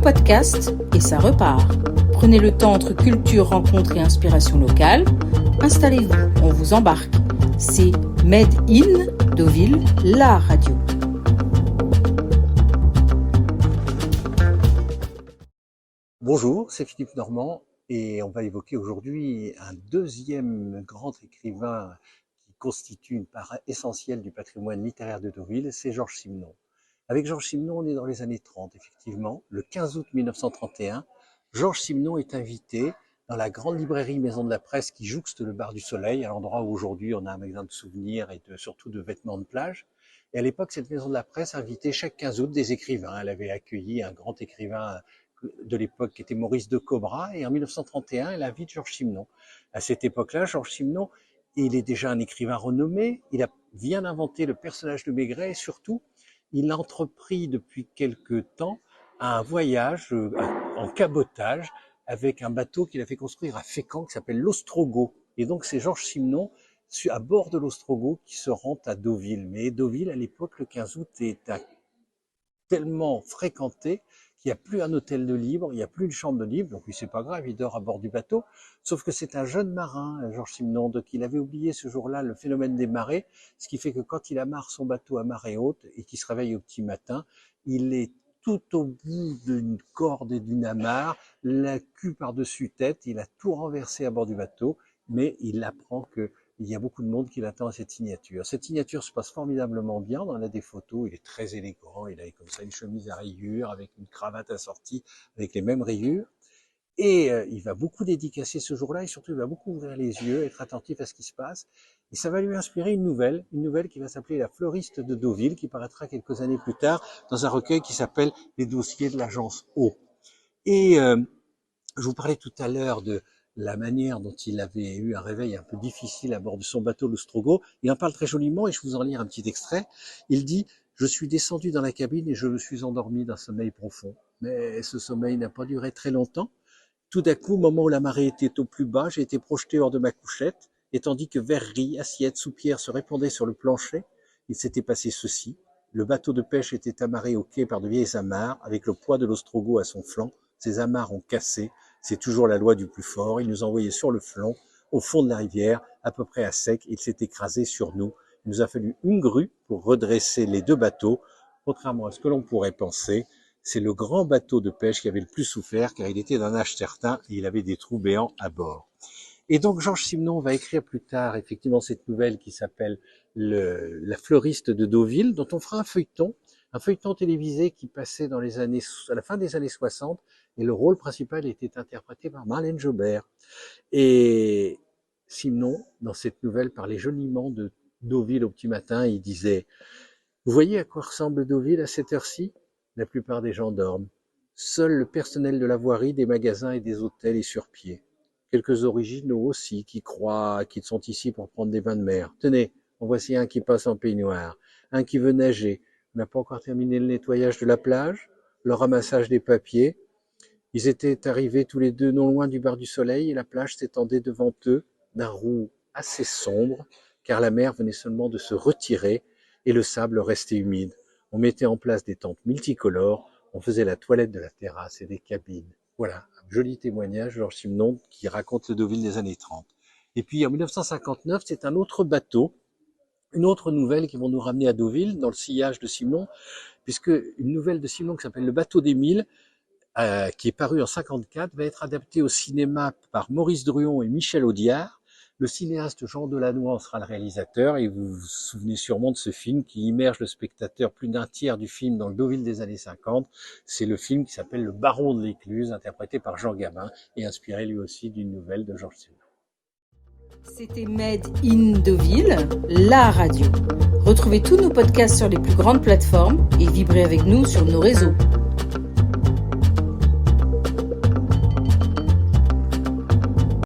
podcast et ça repart. Prenez le temps entre culture, rencontre et inspiration locale. Installez-vous, on vous embarque. C'est Made in Deauville, la radio. Bonjour, c'est Philippe Normand et on va évoquer aujourd'hui un deuxième grand écrivain qui constitue une part essentielle du patrimoine littéraire de Deauville, c'est Georges Simenon. Avec Georges Simenon, on est dans les années 30, effectivement. Le 15 août 1931, Georges Simenon est invité dans la grande librairie Maison de la Presse qui jouxte le bar du Soleil, à l'endroit où aujourd'hui on a un magasin de souvenirs et surtout de vêtements de plage. Et à l'époque, cette Maison de la Presse invitait chaque 15 août des écrivains. Elle avait accueilli un grand écrivain de l'époque qui était Maurice de Cobra, et en 1931, elle invite Georges Simenon. À cette époque-là, Georges Simenon, il est déjà un écrivain renommé, il a bien inventé le personnage de Maigret, et surtout, il a entrepris depuis quelque temps un voyage en cabotage avec un bateau qu'il a fait construire à Fécamp qui s'appelle l'Ostrogo. Et donc c'est Georges Simenon à bord de l'Ostrogo qui se rend à Deauville. Mais Deauville, à l'époque, le 15 août, est tellement fréquenté qu'il n'y a plus un hôtel de libre, il n'y a plus une chambre de libre, donc lui c'est pas grave, il dort à bord du bateau, sauf que c'est un jeune marin, Georges Simenon, donc il avait oublié ce jour-là le phénomène des marées, ce qui fait que quand il amarre son bateau à marée haute et qu'il se réveille au petit matin, il est tout au bout d'une corde et d'une amarre, la cul par-dessus tête, il a tout renversé à bord du bateau, mais il apprend que il y a beaucoup de monde qui l'attend à cette signature. Cette signature se passe formidablement bien, on en a des photos, il est très élégant, il a comme ça une chemise à rayures avec une cravate assortie avec les mêmes rayures. Et il va beaucoup dédicacer ce jour-là et surtout il va beaucoup ouvrir les yeux, être attentif à ce qui se passe. Et ça va lui inspirer une nouvelle qui va s'appeler La Fleuriste de Deauville, qui paraîtra quelques années plus tard dans un recueil qui s'appelle Les dossiers de l'agence O. Et je vous parlais tout à l'heure de la manière dont il avait eu un réveil un peu difficile à bord de son bateau l'Ostrogo. Il en parle très joliment et je vous en lis un petit extrait. Il dit « Je suis descendu dans la cabine et je me suis endormi d'un sommeil profond. Mais ce sommeil n'a pas duré très longtemps. Tout d'un coup, au moment où la marée était au plus bas, j'ai été projeté hors de ma couchette et tandis que verreries, assiettes, soupières se répandaient sur le plancher, il s'était passé ceci. Le bateau de pêche était amarré au quai par de vieilles amarres avec le poids de l'Ostrogo à son flanc. Ces amarres ont cassé. C'est toujours la loi du plus fort. Il nous envoyait sur le flanc, au fond de la rivière, à peu près à sec. Il s'est écrasé sur nous. Il nous a fallu une grue pour redresser les deux bateaux. Contrairement à ce que l'on pourrait penser, c'est le grand bateau de pêche qui avait le plus souffert, car il était d'un âge certain et il avait des trous béants à bord. Et donc Georges Simenon va écrire plus tard effectivement cette nouvelle qui s'appelle La Fleuriste de Deauville, dont on fera un feuilleton télévisé qui passait à la fin des années 60, et le rôle principal était interprété par Marlène Jobert. Et Simenon, dans cette nouvelle, parlait joliment de Deauville au petit matin. Il disait « Vous voyez à quoi ressemble Deauville à cette heure-ci ? La plupart des gens dorment. Seul le personnel de la voirie, des magasins et des hôtels est sur pied. Quelques originaux aussi qui croient qu'ils sont ici pour prendre des bains de mer. Tenez, en voici un qui passe en peignoir, un qui veut nager. On n'a pas encore terminé le nettoyage de la plage, le ramassage des papiers. Ils étaient arrivés tous les deux non loin du bar du Soleil et la plage s'étendait devant eux d'un roux assez sombre, car la mer venait seulement de se retirer et le sable restait humide. On mettait en place des tentes multicolores, on faisait la toilette de la terrasse et des cabines. Voilà, un joli témoignage, Georges Simenon, qui raconte le Deauville des années 30. Et puis en 1959, c'est un autre bateau, une autre nouvelle qui vont nous ramener à Deauville, dans le sillage de Simenon, puisque une nouvelle de Simenon qui s'appelle Le Bateau des Mille, qui est paru en 54, va être adaptée au cinéma par Maurice Druon et Michel Audiard. Le cinéaste Jean Delannoy en sera le réalisateur et vous vous souvenez sûrement de ce film qui immerge le spectateur plus d'un tiers du film dans le Deauville des années 50. C'est le film qui s'appelle Le Baron de l'Écluse, interprété par Jean Gabin et inspiré lui aussi d'une nouvelle de Georges Simenon. C'était Made in Deauville, la radio. Retrouvez tous nos podcasts sur les plus grandes plateformes et vibrez avec nous sur nos réseaux.